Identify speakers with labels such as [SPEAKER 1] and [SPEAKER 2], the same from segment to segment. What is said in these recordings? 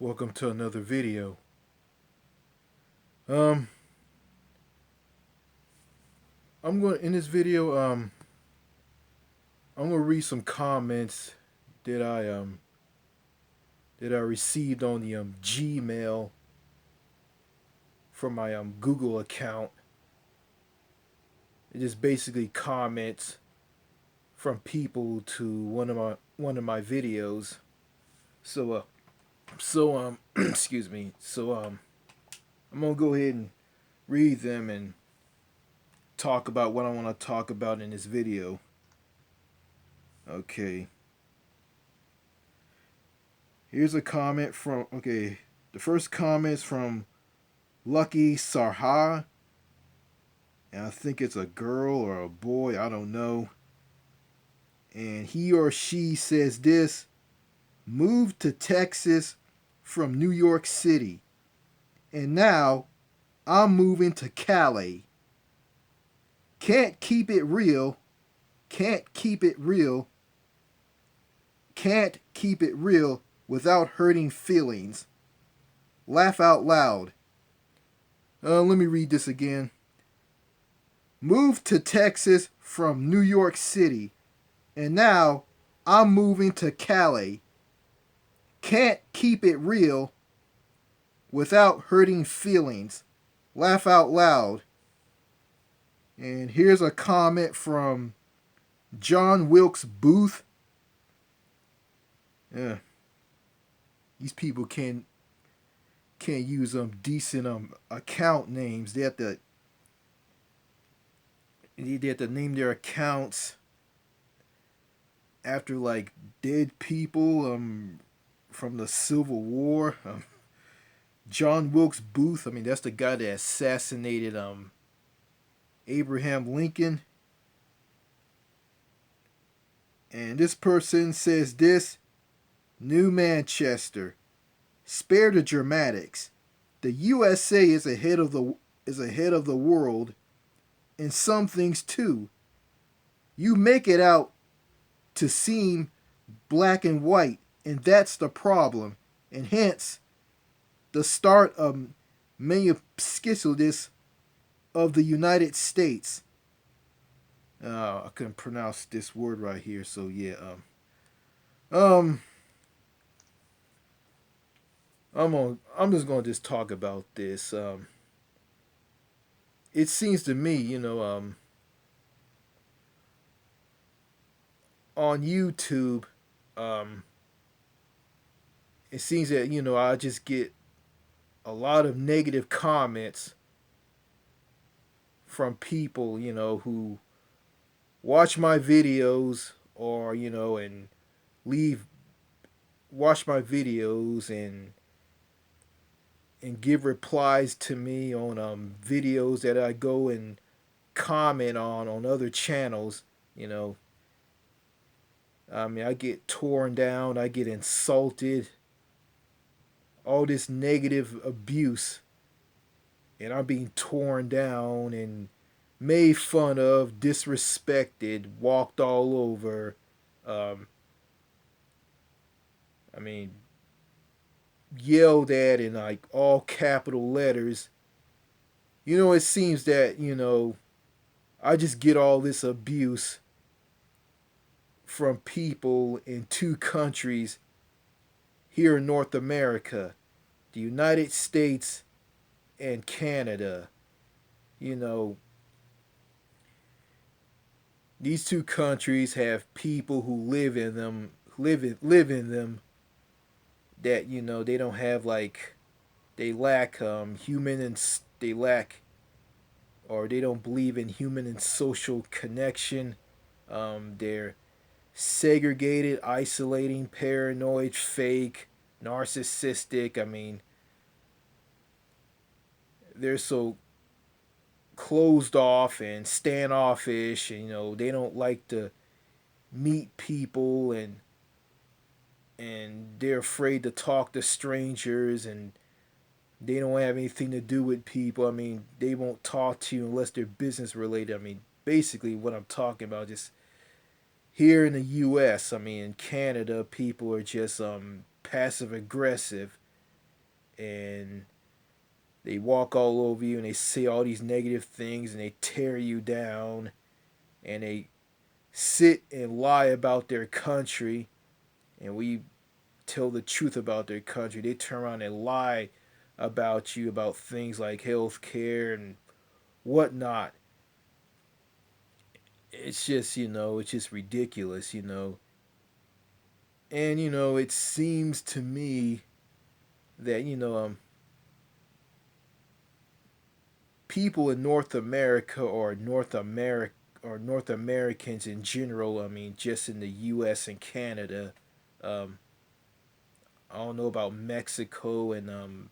[SPEAKER 1] Welcome to another video. Um, I'm going in this video. I'm gonna read some comments that I received on the Gmail from my Google account. It just basically comments from people to one of my videos. So excuse me. I'm gonna go ahead and read them and talk about what I want to talk about in this video. Okay. Here's a comment from the first comment is from Lucky Sarha, and I think it's a girl or a boy, I don't know. And he or she says this: moved to Texas from New York City, and now I'm moving to Cali. Can't keep it real, can't keep it real, can't keep it real without hurting feelings. Laugh out loud. Let me read this again. Moved to Texas from New York City, and now I'm moving to Cali. Can't keep it real without hurting feelings. Laugh out loud. And here's a comment from John Wilkes Booth. Yeah, these people can't use decent account names. They have to name their accounts after like dead people from the Civil War. John Wilkes Booth. I mean, that's the guy that assassinated Abraham Lincoln. And this person says this: New Manchester. Spare the dramatics. The USA is ahead of the world in some things too. You make it out to seem black and white, and that's the problem, and hence the start of Minneapolis of the United States. I couldn't pronounce this word right here, so yeah. Um, I'm just gonna just talk about this. It seems to me, on YouTube, um, it seems that I just get a lot of negative comments from people, who watch my videos or and leave watch my videos and give replies to me on videos that I go and comment on other channels. You know, I mean, I get torn down, I get insulted, all this negative abuse, and I'm being torn down and made fun of, disrespected, walked all over. Um, I mean, yelled at in like all capital letters. It seems that, I just get all this abuse from people in two countries here in North America, the United States and Canada. You know, these two countries have people who live in them that they don't have like they lack human and they lack or they don't believe in human and social connection. They're segregated, isolating, paranoid, fake, narcissistic. I mean, they're so closed off and standoffish, and they don't like to meet people, and they're afraid to talk to strangers, and they don't have anything to do with people. I mean, they won't talk to you unless they're business related. I mean, basically what I'm talking about, just here in the US, I mean, in Canada, people are just passive aggressive. and they walk all over you and they say all these negative things and they tear you down and they sit and lie about their country, and we tell the truth about their country. They turn around and lie about you about things like health care and whatnot. It's just, it's just ridiculous. And, it seems to me that, people in North America or North Americans in general, I mean, just in the US and Canada, um, I don't know about Mexico and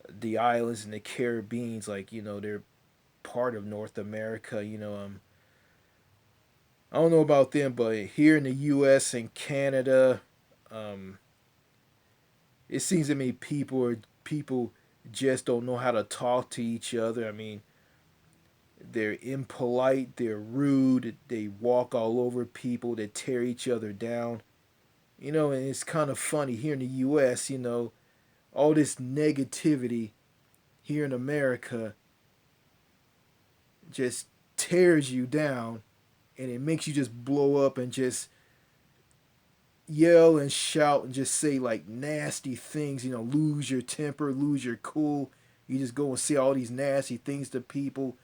[SPEAKER 1] the islands and the Caribbeans, like, they're part of North America, I don't know about them, but here in the U.S. and Canada, um, it seems to me people just don't know how to talk to each other. I mean, they're impolite, they're rude, they walk all over people, they tear each other down. And it's kind of funny here in the U.S. All this negativity here in America just tears you down, and it makes you just blow up and just yell and shout and just say like nasty things, lose your temper, lose your cool. You just go and say all these nasty things to people.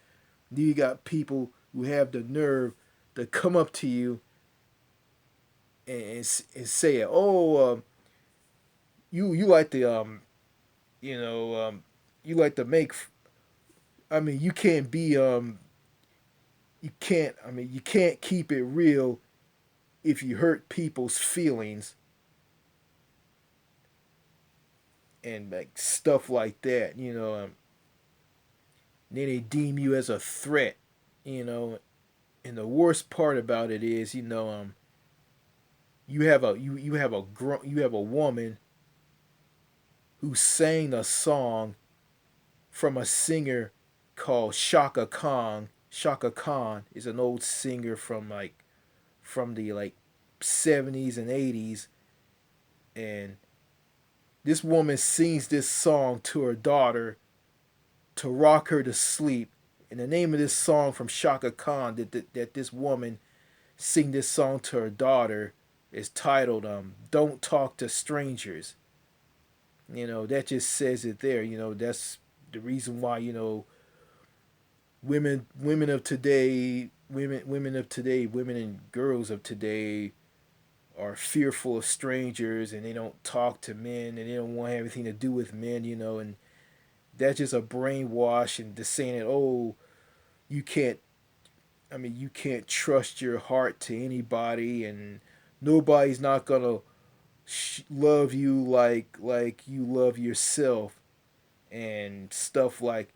[SPEAKER 1] Then you got people who have the nerve to come up to you and say it. Oh, you like to you know you like to make. I mean, you can't be you can't. I mean, you can't keep it real if you hurt people's feelings and like stuff like that. Then they deem you as a threat. You know, and the worst part about it is, you have a woman who sang a song from a singer called Shaka Khan. Shaka Khan is an old singer from the like 70s and 80s, and this woman sings this song to her daughter to rock her to sleep. And the name of this song from Shaka Khan that this woman sing this song to her daughter is titled "Don't Talk to Strangers." That just says it there. That's the reason why women of today, women and girls of today are fearful of strangers, and they don't talk to men, and they don't want to have anything to do with men. And that's just a brainwash and just saying that, oh, you can't. I mean, you can't trust your heart to anybody, and nobody's not gonna love you like you love yourself, and stuff like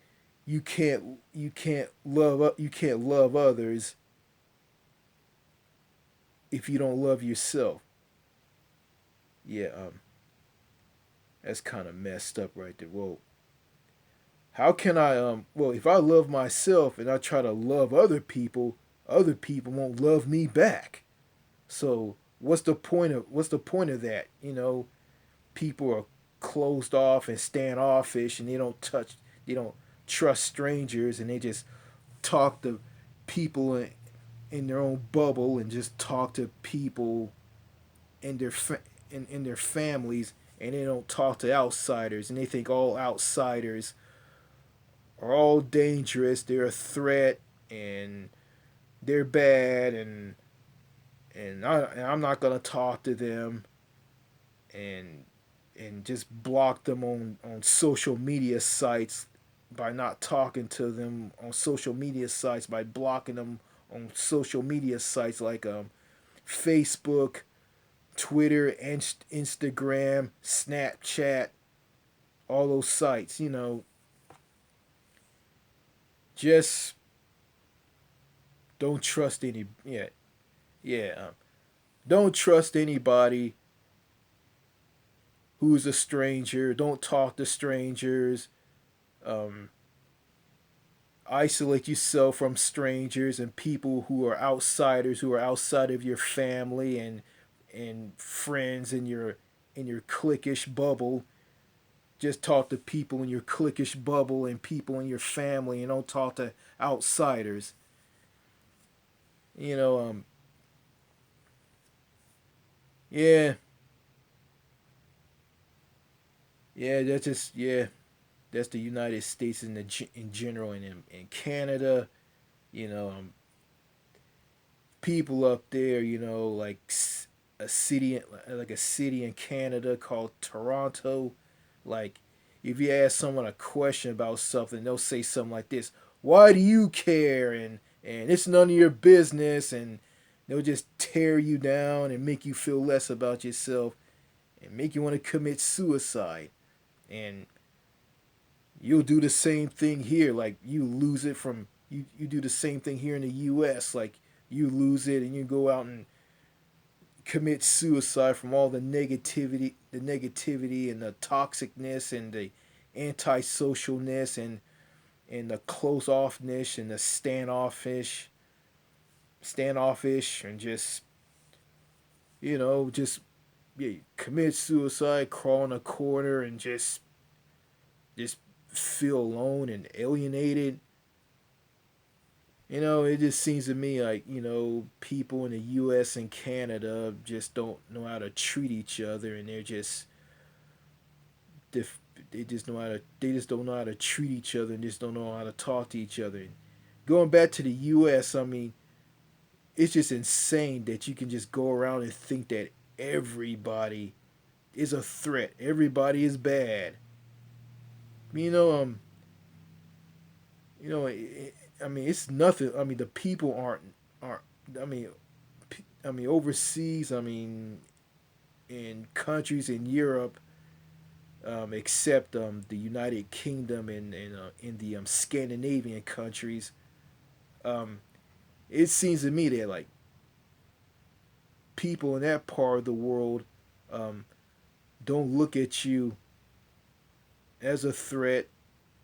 [SPEAKER 1] you can't love others if you don't love yourself. Yeah, that's kind of messed up right there. Well, how can I well, if I love myself and I try to love other people won't love me back. So what's the point of that? People are closed off and standoffish, and they don't trust strangers, and they just talk to people in their own bubble, and just talk to people in in their families, and they don't talk to outsiders, and they think all outsiders are all dangerous, they're a threat, and they're bad, and I'm not gonna talk to them, and just block them on social media sites by not talking to them on social media sites, by blocking them on social media sites like Facebook, Twitter, Instagram, Snapchat, all those sites. Just don't trust any. Yeah. Don't trust anybody who's a stranger. Don't talk to strangers. Um, Isolate yourself from strangers and people who are outsiders, who are outside of your family and friends in your cliquish bubble. just talk to people in your cliquish bubble and people in your family, and don't talk to outsiders. You know, yeah, yeah, that's just yeah, that's the United States in general, and in Canada, you know, people up there, like a city in Canada called Toronto. Like, if you ask someone a question about something, they'll say something like this: "Why do you care?" and it's none of your business, and they'll just tear you down and make you feel less about yourself and make you want to commit suicide. And you'll do the same thing here. Like, you do the same thing here in the U.S. Like, you lose it and you go out and commit suicide from all the negativity and the toxicness and the antisocialness and the close offness and the standoffish and just yeah, commit suicide, crawl in a corner, and just feel alone and alienated. It just seems to me like, people in the US and Canada just don't know how to treat each other, and def- they just don't know how to treat each other, and just don't know how to talk to each other. And going back to the US, I mean, it's just insane that you can just go around and think that everybody is a threat. Everybody is bad. You know, I mean, it's nothing. I mean, the people aren't. I mean, overseas. I mean, in countries in Europe, except the United Kingdom and in the Scandinavian countries, um, it seems to me that, like, people in that part of the world um, don't look at you as a threat.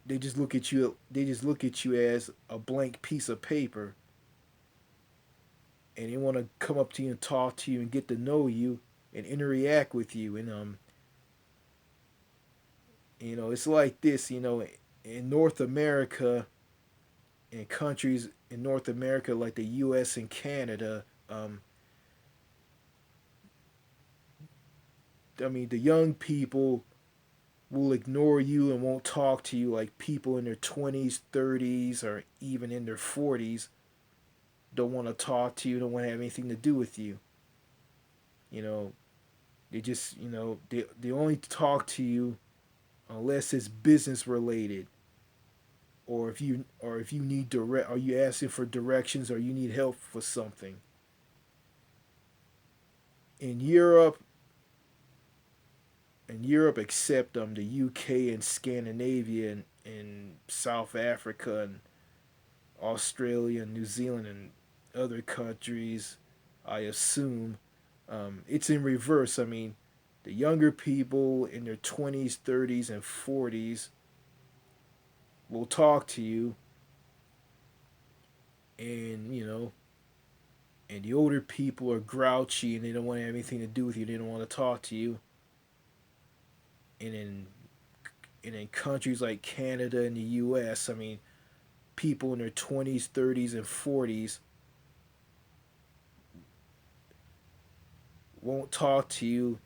[SPEAKER 1] They just look at you. They just look at you as a blank piece of paper, and they want to come up to you and talk to you and get to know you and interact with you. And it's like this. In North America, in countries in North America like the U.S. and Canada, I mean, the young people will ignore you and won't talk to you like people in their 20s, 30s, or even in their 40s don't want to talk to you, don't want to have anything to do with you. You know, they just, they only talk to you unless it's business related, or if you need are you asking for directions, or you need help for something. In Europe, except the UK and Scandinavia and South Africa and Australia and New Zealand and other countries, I assume, it's in reverse. I mean, the younger people in their 20s, 30s, and 40s will talk to you, and and the older people are grouchy and they don't want to have anything to do with you. They don't want to talk to you. And in countries like Canada and the U.S., I mean, people in their 20s, 30s, and 40s won't talk to you,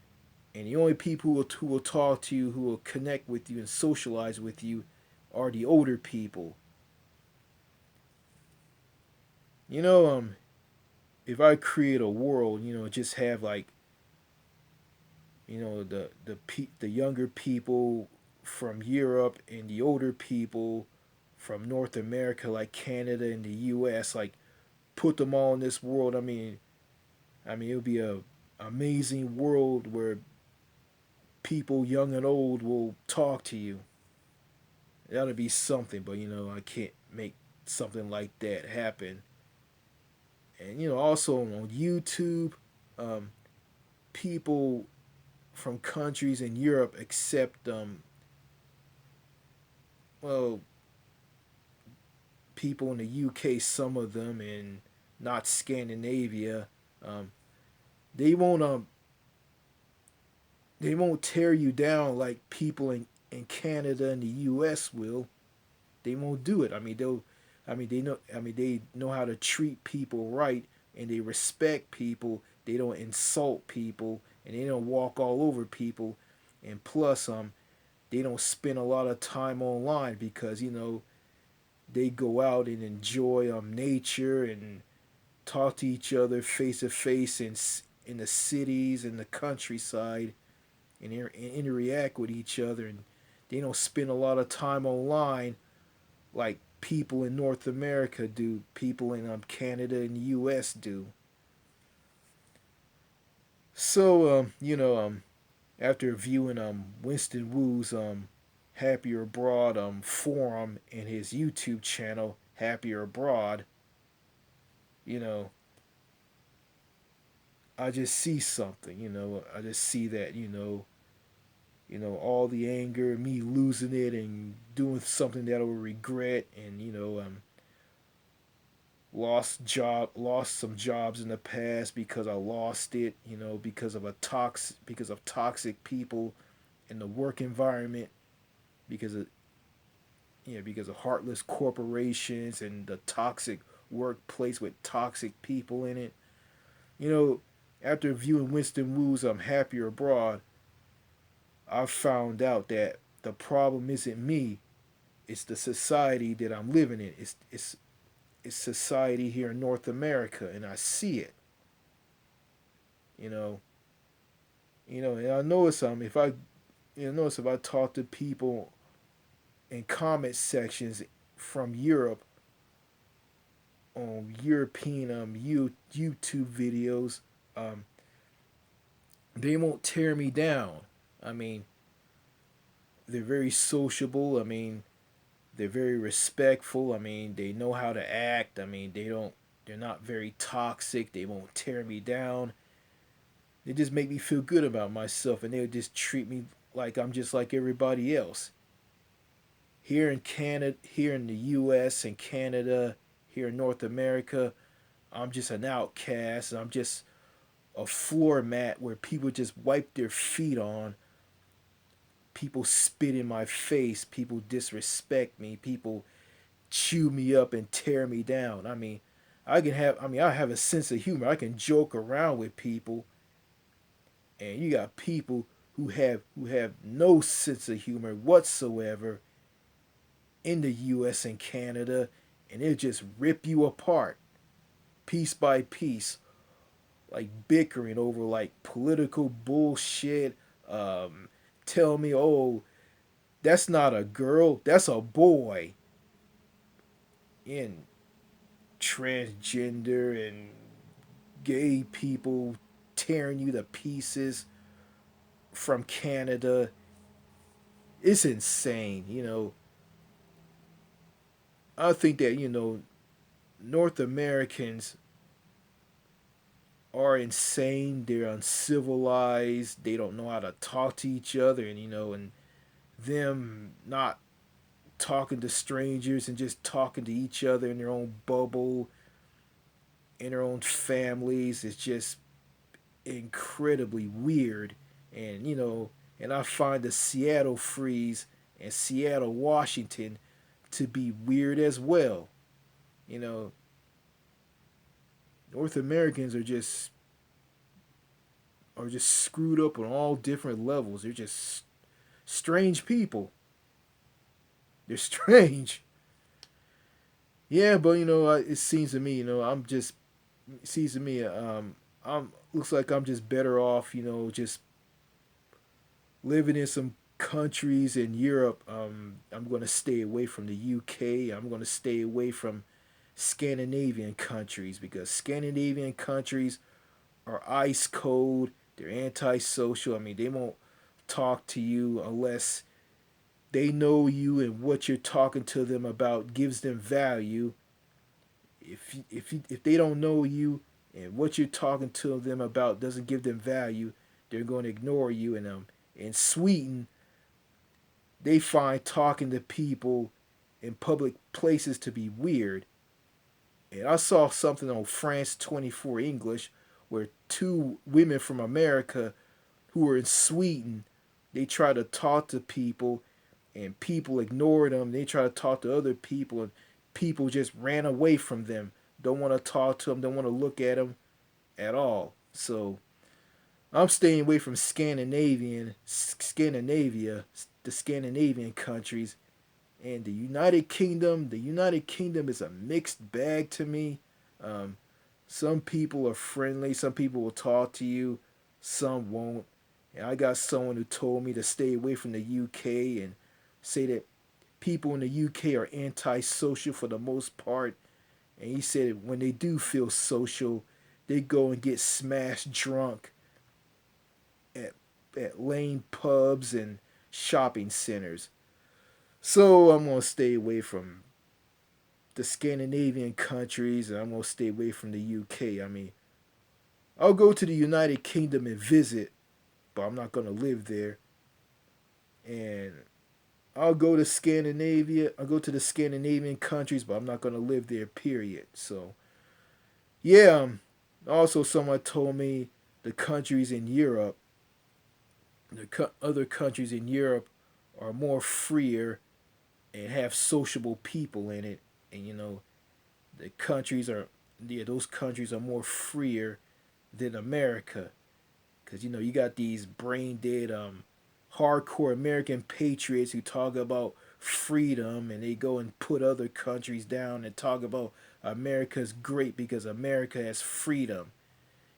[SPEAKER 1] and the only people who will talk to you, who will connect with you and socialize with you, are the older people. You know, if I create a world, just have, like, the younger people from Europe and the older people from North America, like Canada and the U.S., like, put them all in this world. I mean, it would be a amazing world where people, young and old, will talk to you. That'll be something, but I can't make something like that happen. And also on YouTube, um, people from countries in Europe, except well, people in the UK, some of them, and not Scandinavia, um, they won't um they won't tear you down like people in Canada and the U.S. will, they won't do it. I mean, they'll, they know how to treat people right, and they respect people. They don't insult people, and they don't walk all over people. And plus, they don't spend a lot of time online because they go out and enjoy nature and talk to each other face to face in the cities and the countryside, and interact with each other, and they don't spend a lot of time online like people in North America do, people in Canada and U.S. do. So after viewing Winston Wu's Happier Abroad forum and his YouTube channel Happier Abroad, you know I just see something. I just see that all the anger, me losing it and doing something that I will regret, and lost some jobs in the past because I lost it, because of toxic people in the work environment, because of because of heartless corporations and the toxic workplace with toxic people in it. You know, after viewing Winston Wu's Happier Abroad, I found out that the problem isn't me, it's the society that I'm living in. It's society here in North America, and I see it. You know, and I notice if I notice if I talk to people in comment sections from Europe on European YouTube videos, um, they won't tear me down. I mean, they're very sociable. I mean, they're very respectful. I mean, they know how to act. I mean, they're not very toxic. They won't tear me down. They just make me feel good about myself, and they'll just treat me like I'm just like everybody else. Here in Canada, here in the US and Canada, here in North America, I'm just an outcast. I'm just a floor mat where people just wipe their feet on. People spit in my face. People disrespect me. People chew me up and tear me down. I have a sense of humor. I can joke around with people, and you got people who have no sense of humor whatsoever in the US and Canada, and they'll just rip you apart piece by piece, like bickering over like political bullshit. Um, Tell me, oh, that's not a girl, that's a boy. And transgender and gay people tearing you to pieces from Canada. It's insane. I think that, North Americans are insane. They're uncivilized. They don't know how to talk to each other, and them not talking to strangers and just talking to each other in their own bubble, in their own families, is just incredibly weird. And and I find the Seattle freeze and Seattle, Washington to be weird as well. You know, North Americans are just screwed up on all different levels. They're just strange people. They're strange. Yeah, but it seems to me, it seems to me, I'm looks like I'm just better off, just living in some countries in Europe. I'm going to stay away from the UK. I'm going to stay away from Scandinavian countries, because Scandinavian countries are ice cold. They're antisocial. I mean, they won't talk to you unless they know you and what you're talking to them about gives them value. If they don't know you and what you're talking to them about doesn't give them value, they're going to ignore you. And in Sweden, they find talking to people in public places to be weird. And I saw something on France 24 English where two women from America who were in Sweden, they try to talk to people and people ignored them. They try to talk to other people, and people just ran away from them. Don't want to talk to them. Don't want to look at them at all. So I'm staying away from Scandinavia, the Scandinavian countries, and the United Kingdom. The United Kingdom is a mixed bag to me. Um, some people are friendly. Some people will talk to you. Some won't. And I got someone who told me to stay away from the UK and say that people in the UK are antisocial for the most part. And he said when they do feel social, they go and get smashed drunk at lame pubs and shopping centers. So I'm gonna stay away from the Scandinavian countries, and I'm gonna stay away from the UK. I mean, I'll go to the United Kingdom and visit, but I'm not gonna live there. And I'll go to Scandinavia. I'll go to the Scandinavian countries, but I'm not gonna live there. Period. So yeah. Also, someone told me the countries in Europe, other countries in Europe, are more freer and have sociable people in it. And the countries are, yeah, those countries are more freer than America, because you got these brain dead hardcore American patriots who talk about freedom, and they go and put other countries down and talk about America's great because America has freedom.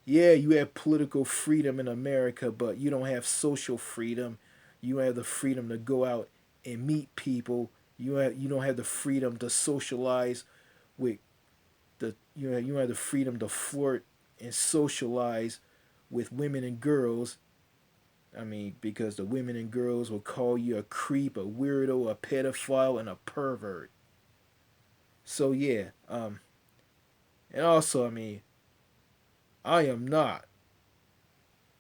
[SPEAKER 1] Yeah, you have political freedom in America, but you don't have social freedom. You have the freedom to go out and meet people. You don't have the freedom to socialize with you have the freedom to flirt and socialize with women and girls. I mean, because the women and girls will call you a creep, a weirdo, a pedophile, and a pervert. So yeah, and also, I mean, I am not,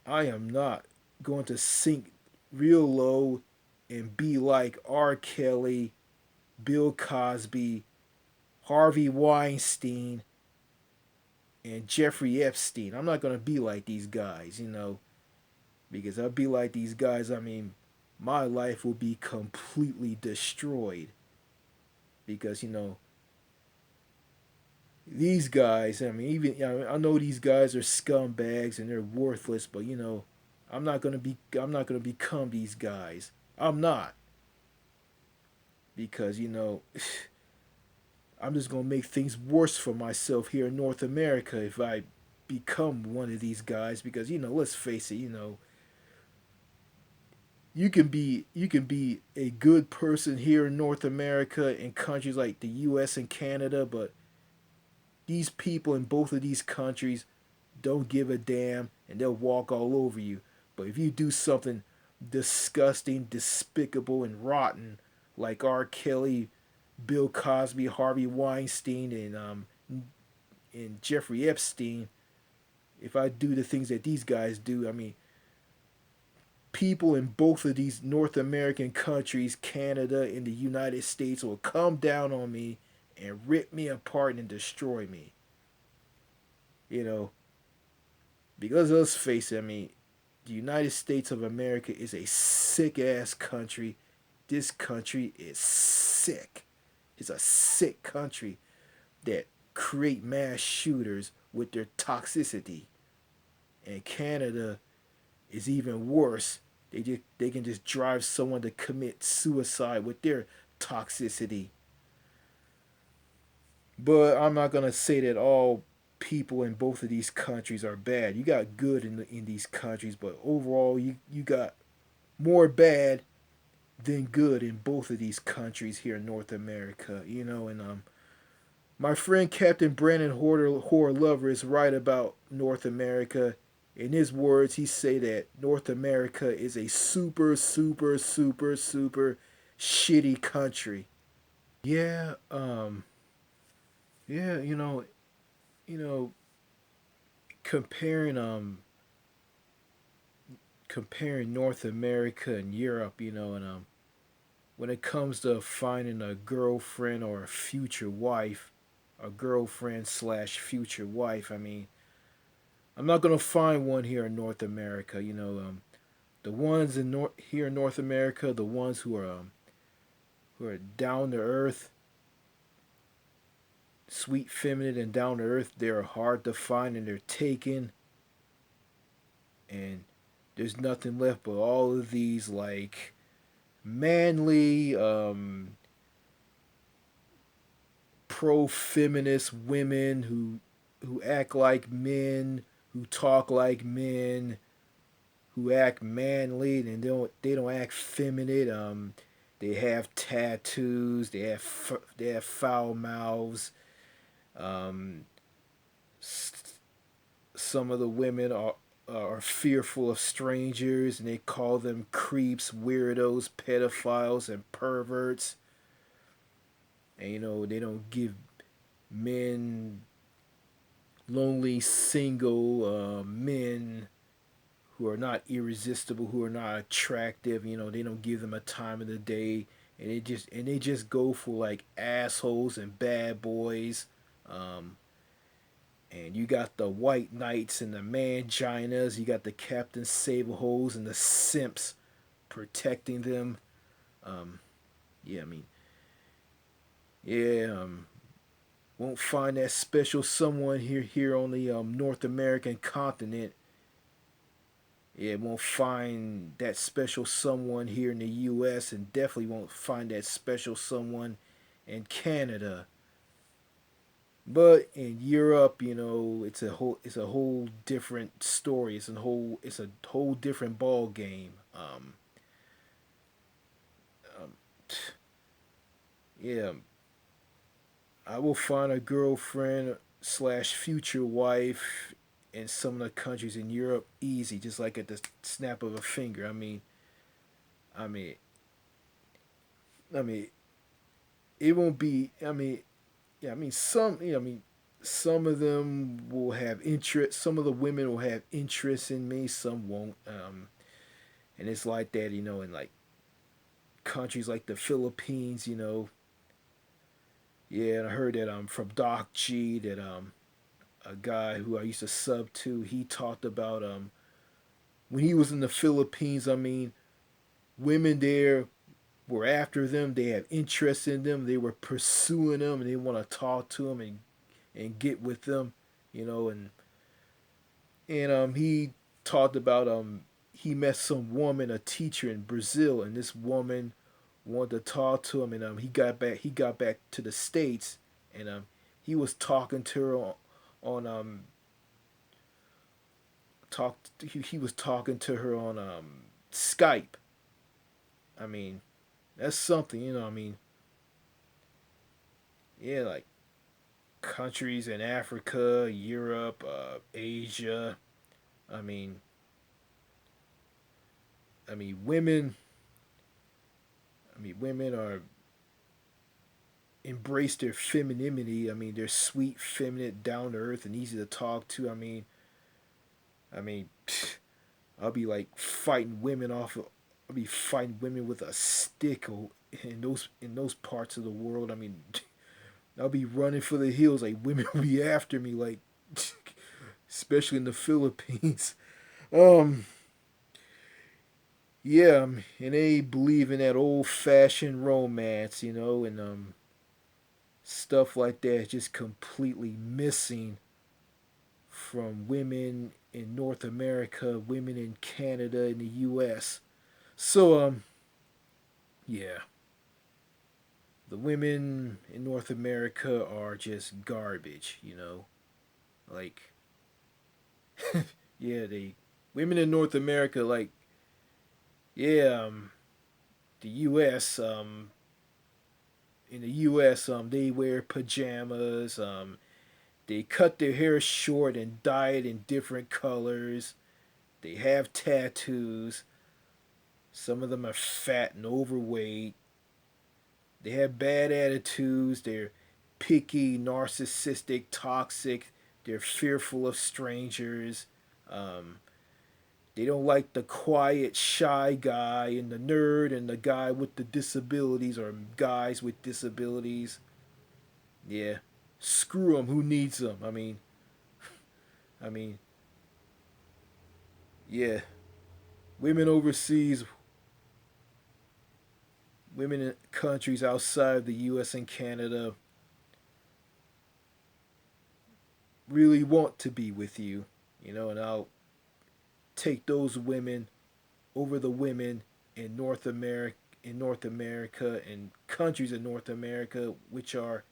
[SPEAKER 1] I am not going to sink real low and be like R. Kelly, Bill Cosby, Harvey Weinstein, and Jeffrey Epstein. I'm not gonna be like these guys, because I'll be like these guys. I mean, my life will be completely destroyed because these guys. I mean, even I know these guys are scumbags and they're worthless, but I'm not gonna become these guys. I'm not, because I'm just gonna make things worse for myself here in North America if I become one of these guys. Because let's face it, you can be a good person here in North America in countries like the U.S. and Canada, but these people in both of these countries don't give a damn and they'll walk all over you. But if you do something disgusting, despicable, and rotten like R. Kelly, Bill Cosby, Harvey Weinstein, and Jeffrey Epstein, if I do the things that these guys do, I mean, people in both of these North American countries, Canada and the United States, will come down on me and rip me apart and destroy me. You know, because let's face it, I mean, the United States of America is a sick ass country. This country is sick. It's a sick country that create mass shooters with their toxicity. And Canada is even worse. They can just drive someone to commit suicide with their toxicity. But I'm not gonna say that all people in both of these countries are bad. You got good in these countries, but overall you got more bad than good in both of these countries here in North America. And my friend Captain Brandon Horror Lover is right about North America. In his words, he say that North America is a super, super, super, super shitty country. Yeah, yeah, you know, comparing comparing North America and Europe, and when it comes to finding a girlfriend or a future wife, a girlfriend slash future wife, I mean, I'm not gonna find one here in North America. The ones here in North America, the ones who are who are down to earth, sweet, feminine, and down to earth. They're hard to find and they're taken, and there's nothing left but all of these like manly, pro-feminist women who act like men, who talk like men, who act manly, and they don't act feminine. They have tattoos. They have foul mouths. Um, some of the women are fearful of strangers, and they call them creeps, weirdos, pedophiles, and perverts. And they don't give men, lonely single men who are not irresistible, who are not attractive. They don't give them a time of the day, and they just go for like assholes and bad boys. Um, and you got the white knights and the manginas. You got the Captain Sableholes and the simps protecting them. Um, yeah, I mean, yeah. Won't find that special someone here on the North American continent. Yeah, won't find that special someone here in the U.S. and definitely won't find that special someone in Canada. But in Europe, it's a whole different story. It's a whole different ball game. Um, yeah, I will find a girlfriend slash future wife in some of the countries in Europe easy, just like at the snap of a finger. I mean, I mean, it won't be. Yeah, some of them will have interest. Some of the women will have interest in me. Some won't. And it's like that, in like countries like the Philippines. Yeah, and I heard that from Doc G that a guy who I used to sub to, he talked about when he was in the Philippines. Women there were after them. They had interest in them. They were pursuing them, and they want to talk to them and get with them. And he talked about he met some woman, a teacher in Brazil, and this woman wanted to talk to him, and he got back to the States, and he was talking to her on he was talking to her on Skype. I mean, that's something. Yeah, like countries in Africa, Europe, Asia. I mean, women. Women are embrace their femininity. They're sweet, feminine, down to earth, and easy to talk to. I mean, I'll be like fighting women off. I'll be fighting women with a stick in those parts of the world. I'll be running for the hills. Like women will be after me. Like, especially in the Philippines. Um, yeah, and they believe in that old fashioned romance, and stuff like that is just completely missing from women in North America, women in Canada, in the U.S. So yeah, the women in North America are just garbage. Like, yeah, they women in North America, like, yeah, the U.S. In the U.S. They wear pajamas. They cut their hair short and dye it in different colors. They have tattoos. Some of them are fat and overweight. They have bad attitudes. They're picky, narcissistic, toxic. They're fearful of strangers. Um, they don't like the quiet, shy guy and the nerd and the guy with the disabilities or guys with disabilities. Yeah, screw them. Who needs them? I mean, yeah. Women overseas, women in countries outside the US and Canada really want to be with you, and I'll take those women over the women in North America and countries in North America, which are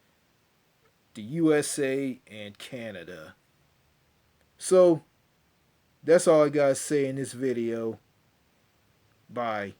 [SPEAKER 1] the USA and Canada. So that's all I gotta say in this video. Bye.